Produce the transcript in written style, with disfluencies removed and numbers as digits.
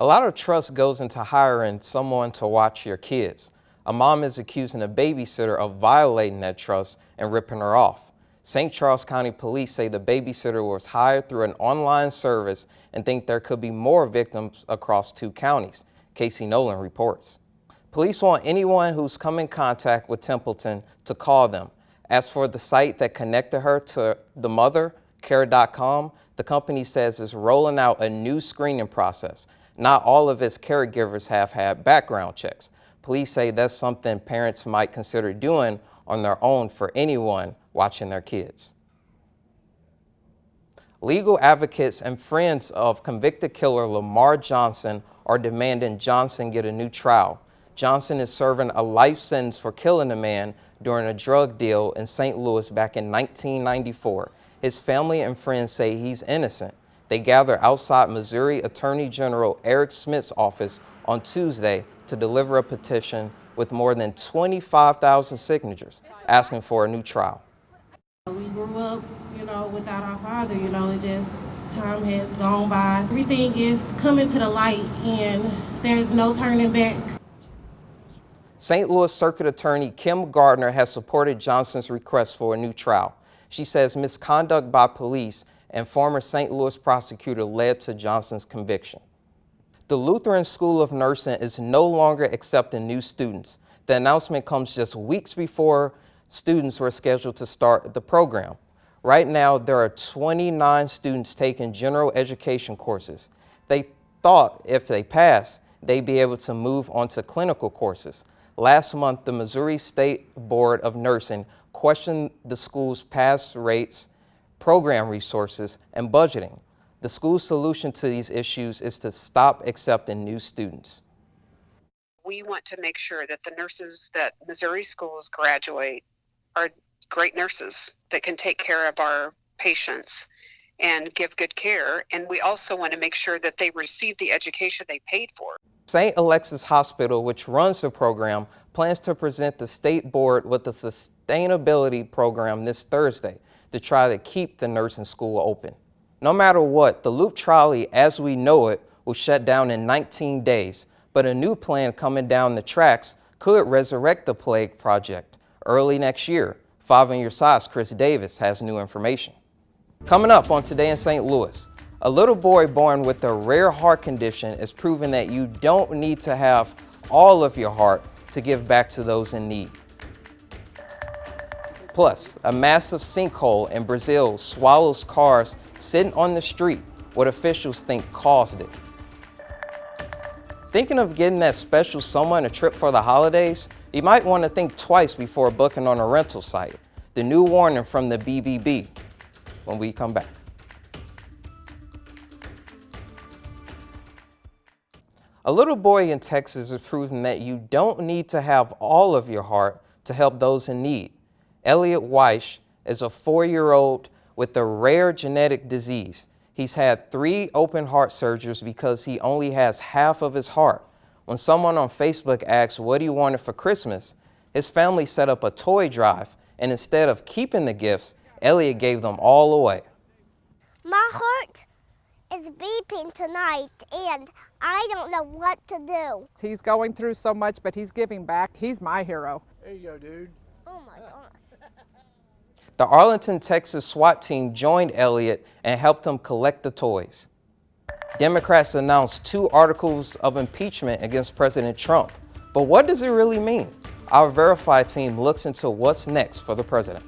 A lot of trust goes into hiring someone to watch your kids. A mom is accusing a babysitter of violating that trust and ripping her off. St. Charles County Police say the babysitter was hired through an online service and think there could be more victims across 2 counties. Casey Nolan reports. Police want anyone who's come in contact with Templeton to call them. As for the site that connected her to the mother, care.com, the company says is rolling out a new screening process. Not all of its caregivers have had background checks. Police say that's something parents might consider doing on their own for anyone watching their kids. Legal advocates and friends of convicted killer Lamar Johnson are demanding Johnson get a new trial. Johnson is serving a life sentence for killing a man during a drug deal in St. Louis back in 1994. His family and friends say he's innocent. They gather outside Missouri Attorney General Eric Smith's office on Tuesday to deliver a petition with more than 25,000 signatures asking for a new trial. We grew up, without our father, it just, time has gone by. Everything is coming to the light and there's no turning back. St. Louis Circuit Attorney Kim Gardner has supported Johnson's request for a new trial. She says misconduct by police and former St. Louis prosecutor led to Johnson's conviction. The Lutheran School of Nursing is no longer accepting new students. The announcement comes just weeks before students were scheduled to start the program. Right now, there are 29 students taking general education courses. They thought if they passed, they'd be able to move on to clinical courses. Last month, the Missouri State Board of Nursing questioned the school's pass rates, program resources, and budgeting. The school's solution to these issues is to stop accepting new students. We want to make sure that the nurses that Missouri schools graduate are great nurses that can take care of our patients and give good care. And we also want to make sure that they receive the education they paid for. St. Alexis Hospital, which runs the program, plans to present the state board with a sustainability program this Thursday to try to keep the nursing school open. No matter what, the Loop Trolley, as we know it, will shut down in 19 days, but a new plan coming down the tracks could resurrect the Plague Project early next year. 5 on Your Side's Chris Davis has new information. Coming up on Today in St. Louis, a little boy born with a rare heart condition is proving that you don't need to have all of your heart to give back to those in need. Plus, a massive sinkhole in Brazil swallows cars sitting on the street, what officials think caused it. Thinking of getting that special someone a trip for the holidays? You might want to think twice before booking on a rental site. The new warning from the BBB when we come back. A little boy in Texas is proving that you don't need to have all of your heart to help those in need. Elliot Weish is a 4-year-old with a rare genetic disease. He's had 3 open heart surgeries because he only has half of his heart. When someone on Facebook asked what he wanted for Christmas, his family set up a toy drive, and instead of keeping the gifts, Elliot gave them all away. My heart is beeping tonight, and I don't know what to do. He's going through so much, but he's giving back. He's my hero. There you go, dude. Oh my gosh. The Arlington, Texas SWAT team joined Elliot and helped him collect the toys. Democrats announced 2 articles of impeachment against President Trump. But what does it really mean? Our Verify team looks into what's next for the president.